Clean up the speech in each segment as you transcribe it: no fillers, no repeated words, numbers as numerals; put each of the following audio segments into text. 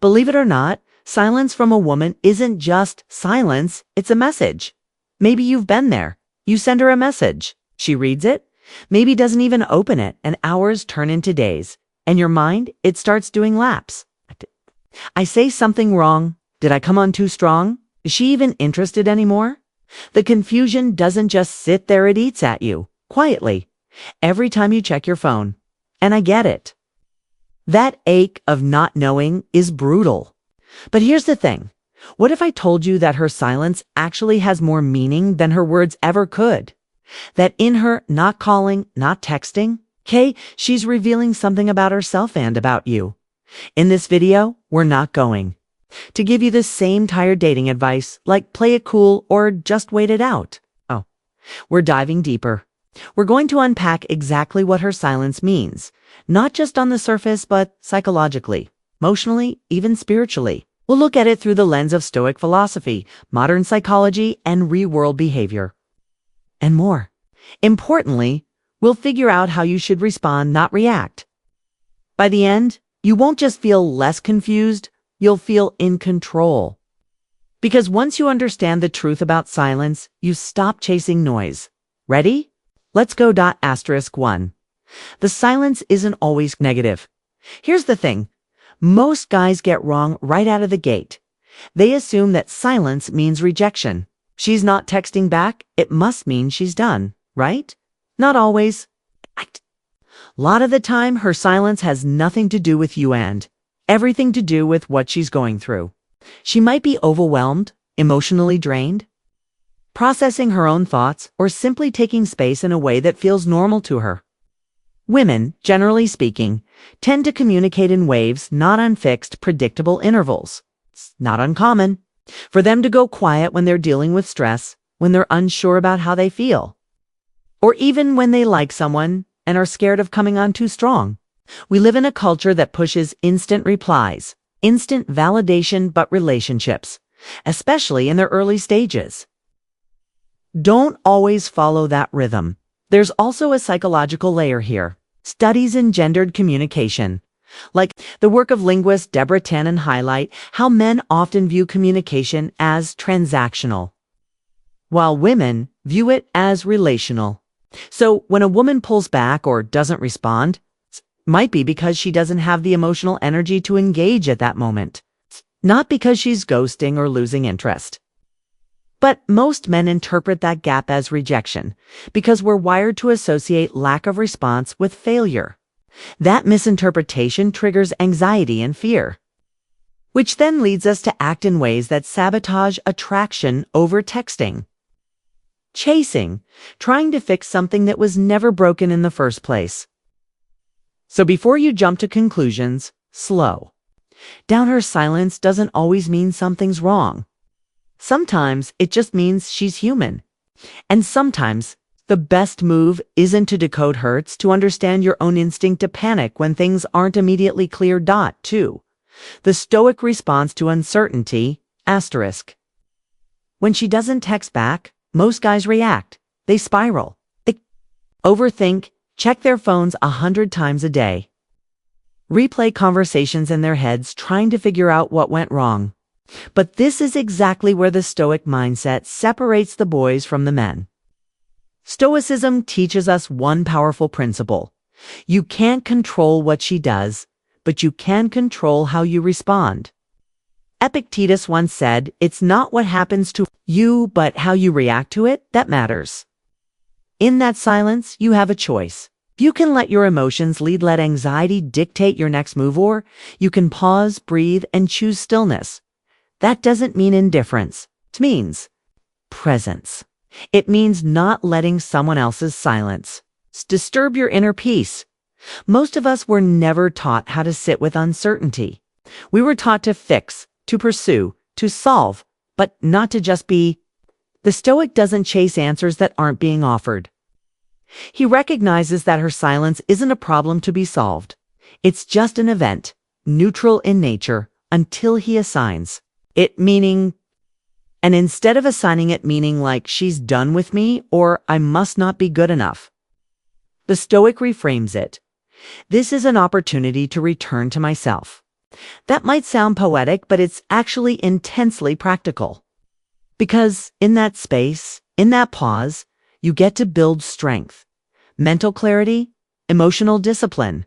Believe it or not, silence from a woman isn't just silence, it's a message. Maybe you've been there. You send her a message. She reads it, maybe doesn't even open it, and hours turn into days. And your mind, it starts doing laps. I say something wrong. Did I come on too strong? Is she even interested anymore? The confusion doesn't just sit there, it eats at you, quietly, every time you check your phone. And I get it. That ache of not knowing is brutal. But here's the thing. What if I told you that her silence actually has more meaning than her words ever could? That in her not calling, not texting, she's revealing something about herself and about you. In this video, we're not going to give you the same tired dating advice, like play it cool or just wait it out. Oh, we're diving deeper. We're going to unpack exactly what her silence means, not just on the surface, but psychologically, emotionally, even spiritually. We'll look at it through the lens of Stoic philosophy, modern psychology, and real-world behavior, and more. Importantly, we'll figure out how you should respond, not react. By the end, you won't just feel less confused, you'll feel in control. Because once you understand the truth about silence, you stop chasing noise. Ready? Let's go. *1. The silence isn't always negative. Here's the thing. Most guys get wrong right out of the gate. They assume that silence means rejection. She's not texting back, it must mean she's done, right? Not always. A lot of the time, her silence has nothing to do with you and everything to do with what she's going through. She might be overwhelmed, emotionally drained, processing her own thoughts, or simply taking space in a way that feels normal to her. Women, generally speaking, tend to communicate in waves, not on fixed, predictable intervals. It's not uncommon for them to go quiet when they're dealing with stress, when they're unsure about how they feel, or even when they like someone and are scared of coming on too strong. We live in a culture that pushes instant replies, instant validation, but relationships, especially in their early stages, don't always follow that rhythm. There's also a psychological layer here. Studies in gendered communication, like the work of linguist Deborah Tannen, highlight how men often view communication as transactional, while women view it as relational. So when a woman pulls back or doesn't respond, it might be because she doesn't have the emotional energy to engage at that moment, not because she's ghosting or losing interest. But most men interpret that gap as rejection because we're wired to associate lack of response with failure. That misinterpretation triggers anxiety and fear, which then leads us to act in ways that sabotage attraction over texting. Chasing, trying to fix something that was never broken in the first place. So before you jump to conclusions, slow down. Her silence doesn't always mean something's wrong. Sometimes it just means she's human. And sometimes the best move isn't to decode her, it's to understand your own instinct to panic when things aren't immediately clear. 2. The Stoic response to uncertainty, *. When she doesn't text back, most guys react. They spiral. They overthink, check their phones 100 times a day, replay conversations in their heads trying to figure out what went wrong. But this is exactly where the Stoic mindset separates the boys from the men. Stoicism teaches us one powerful principle. You can't control what she does, but you can control how you respond. Epictetus once said, "It's not what happens to you, but how you react to it that matters." In that silence, you have a choice. You can let your emotions lead, let anxiety dictate your next move, or you can pause, breathe, and choose stillness. That doesn't mean indifference. It means presence. It means not letting someone else's silence disturb your inner peace. Most of us were never taught how to sit with uncertainty. We were taught to fix, to pursue, to solve, but not to just be. The Stoic doesn't chase answers that aren't being offered. He recognizes that her silence isn't a problem to be solved. It's just an event, neutral in nature, until he assigns it meaning. And instead of assigning it meaning like she's done with me or I must not be good enough, the Stoic reframes it. This is an opportunity to return to myself. That might sound poetic, but it's actually intensely practical. Because in that space, in that pause, you get to build strength, mental clarity, emotional discipline.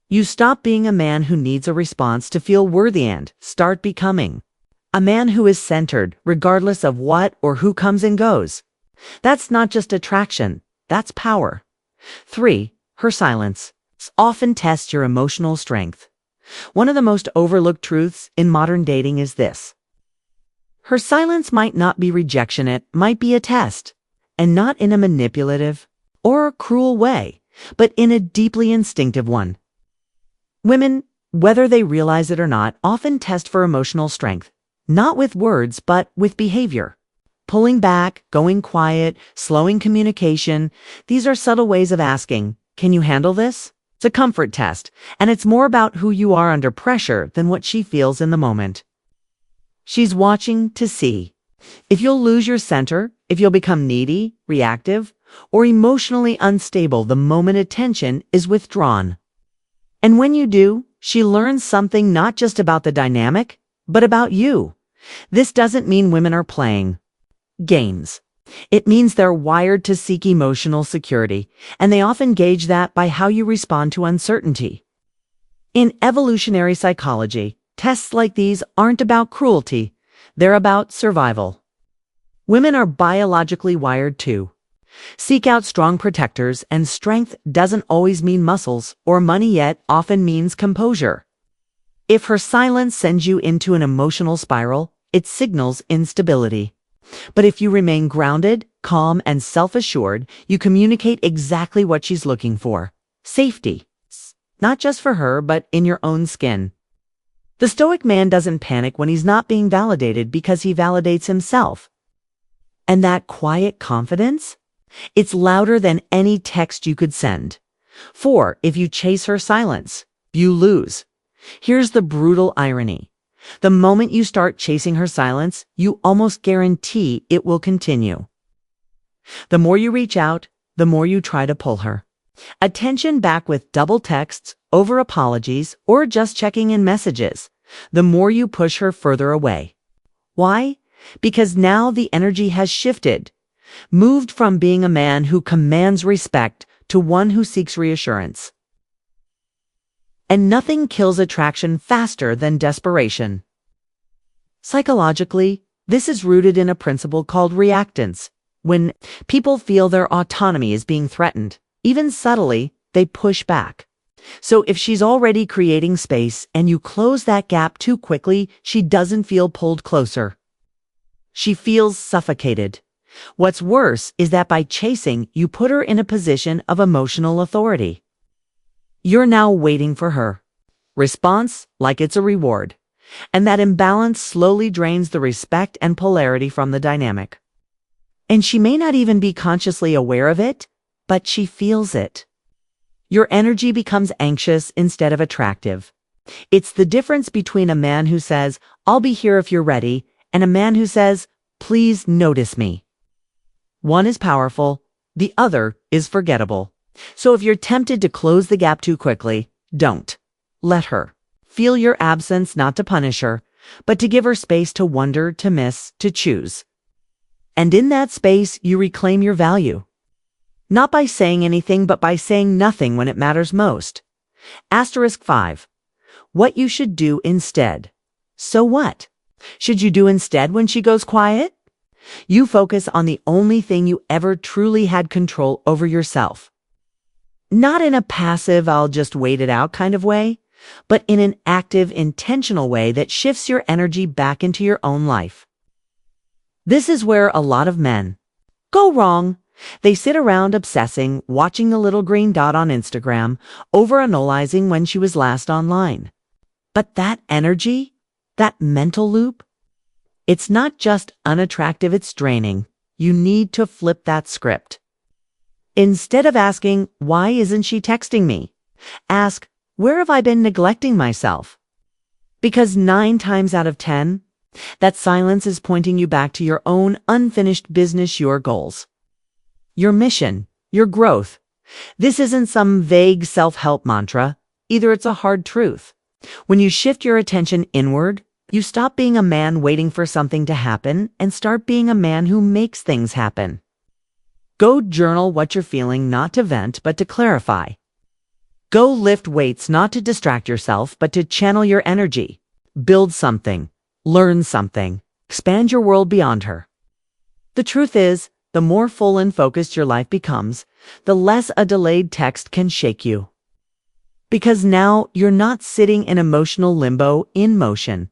You stop being a man who needs a response to feel worthy and start becoming a man who is centered regardless of what or who comes and goes. That's not just attraction, that's power. 3. Her silence often tests your emotional strength. One of the most overlooked truths in modern dating is this. Her silence might not be rejection, it might be a test, and not in a manipulative or cruel way, but in a deeply instinctive one. Women, whether they realize it or not, often test for emotional strength, not with words, but with behavior. Pulling back, going quiet, slowing communication, these are subtle ways of asking, can you handle this? It's a comfort test, and it's more about who you are under pressure than what she feels in the moment. She's watching to see if you'll lose your center, if you'll become needy, reactive, or emotionally unstable the moment attention is withdrawn. And when you do, she learns something not just about the dynamic, but about you. This doesn't mean women are playing games. It means they're wired to seek emotional security, and they often gauge that by how you respond to uncertainty. In evolutionary psychology, tests like these aren't about cruelty, they're about survival. Women are biologically wired to seek out strong protectors, and strength doesn't always mean muscles or money, yet often means composure. If her silence sends you into an emotional spiral, it signals instability. But if you remain grounded, calm, and self-assured, you communicate exactly what she's looking for. Safety. Not just for her, but in your own skin. The Stoic man doesn't panic when he's not being validated because he validates himself. And that quiet confidence? It's louder than any text you could send. 4. If you chase her silence, you lose. Here's the brutal irony. The moment you start chasing her silence, you almost guarantee it will continue. The more you reach out, the more you try to pull her attention back with double texts, over apologies, or just checking in messages, the more you push her further away. Why? Because now the energy has shifted, moved from being a man who commands respect to one who seeks reassurance. And nothing kills attraction faster than desperation. Psychologically, this is rooted in a principle called reactance. When people feel their autonomy is being threatened, even subtly, they push back. So if she's already creating space and you close that gap too quickly, she doesn't feel pulled closer. She feels suffocated. What's worse is that by chasing, you put her in a position of emotional authority. You're now waiting for her response like it's a reward. And that imbalance slowly drains the respect and polarity from the dynamic. And she may not even be consciously aware of it, but she feels it. Your energy becomes anxious instead of attractive. It's the difference between a man who says, I'll be here if you're ready, and a man who says, please notice me. One is powerful, the other is forgettable. So if you're tempted to close the gap too quickly, don't. Let her feel your absence, not to punish her, but to give her space to wonder, to miss, to choose. And in that space, you reclaim your value. Not by saying anything, but by saying nothing when it matters most. Asterisk 5. What you should do instead. So what? Should you do instead when she goes quiet? You focus on the only thing you ever truly had control over, yourself. Not in a passive, I'll just wait it out kind of way, but in an active, intentional way that shifts your energy back into your own life. This is where a lot of men go wrong. They sit around obsessing, watching the little green dot on Instagram, overanalyzing when she was last online. But that energy, that mental loop, it's not just unattractive, it's draining. You need to flip that script. Instead of asking, why isn't she texting me? Ask, where have I been neglecting myself? Because 9 times out of 10, that silence is pointing you back to your own unfinished business, your goals, your mission, your growth. This isn't some vague self-help mantra. Either it's a hard truth. When you shift your attention inward, you stop being a man waiting for something to happen and start being a man who makes things happen. Go journal what you're feeling, not to vent, but to clarify. Go lift weights, not to distract yourself, but to channel your energy. Build something, learn something, expand your world beyond her. The truth is, the more full and focused your life becomes, the less a delayed text can shake you. Because now you're not sitting in emotional limbo, in motion.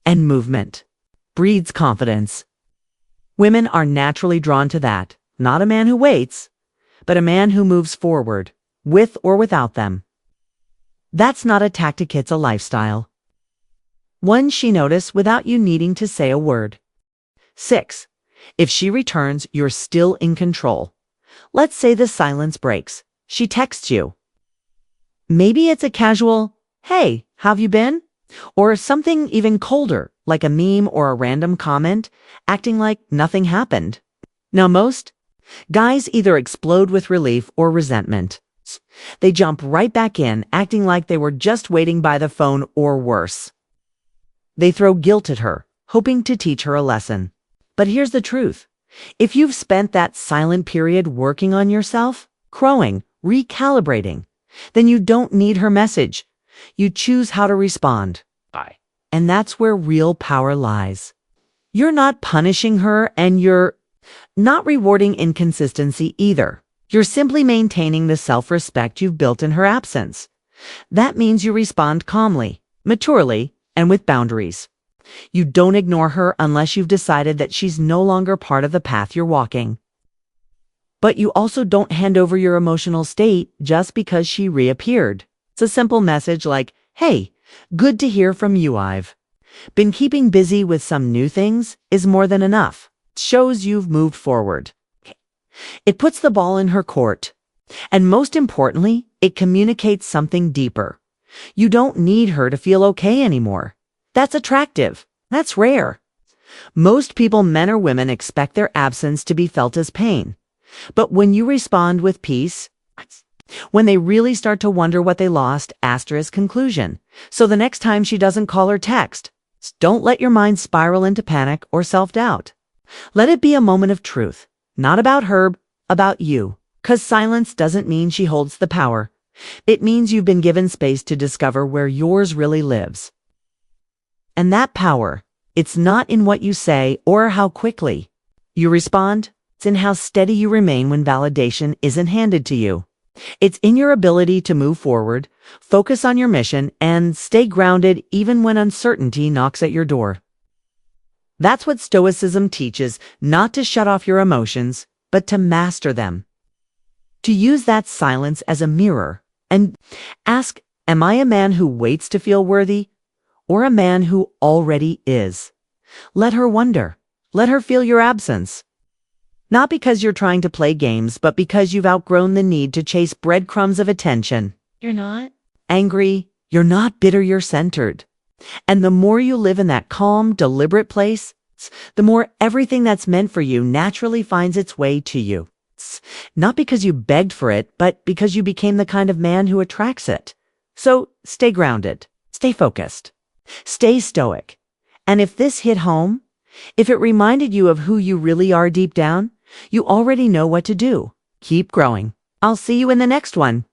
And movement breeds confidence. Women are naturally drawn to that, not a man who waits, but a man who moves forward, with or without them. That's not a tactic, it's a lifestyle. One she noticed without you needing to say a word. 6. If she returns, you're still in control. Let's say the silence breaks. She texts you. Maybe it's a casual, "Hey, how've you been?" Or something even colder, like a meme or a random comment, acting like nothing happened. Now most guys either explode with relief or resentment. They jump right back in, acting like they were just waiting by the phone, or worse. They throw guilt at her, hoping to teach her a lesson. But here's the truth. If you've spent that silent period working on yourself, growing, recalibrating, then you don't need her message. You choose how to respond. And that's where real power lies. You're not punishing her, and you're not rewarding inconsistency either. You're simply maintaining the self-respect you've built in her absence. That means you respond calmly, maturely, and with boundaries. You don't ignore her unless you've decided that she's no longer part of the path you're walking. But you also don't hand over your emotional state just because she reappeared. It's a simple message like, "Hey, good to hear from you. I've been keeping busy with some new things," is more than enough. It shows you've moved forward. It puts the ball in her court. And most importantly, it communicates something deeper. You don't need her to feel okay anymore. That's attractive. That's rare. Most people, men or women, expect their absence to be felt as pain. But when you respond with peace, when they really start to wonder what they lost, conclusion. So the next time she doesn't call or text, don't let your mind spiral into panic or self-doubt. Let it be a moment of truth. Not about her, about you. 'Cause silence doesn't mean she holds the power. It means you've been given space to discover where yours really lives. And that power, it's not in what you say or how quickly you respond. It's in how steady you remain when validation isn't handed to you. It's in your ability to move forward, focus on your mission, and stay grounded even when uncertainty knocks at your door. That's what Stoicism teaches, not to shut off your emotions, but to master them. To use that silence as a mirror and ask, am I a man who waits to feel worthy, or a man who already is? Let her wonder. Let her feel your absence. Not because you're trying to play games, but because you've outgrown the need to chase breadcrumbs of attention. You're not angry. You're not bitter. You're centered. And the more you live in that calm, deliberate place, the more everything that's meant for you naturally finds its way to you. Not because you begged for it, but because you became the kind of man who attracts it. So stay grounded, stay focused, stay stoic. And if this hit home, if it reminded you of who you really are deep down, you already know what to do. Keep growing. I'll see you in the next one.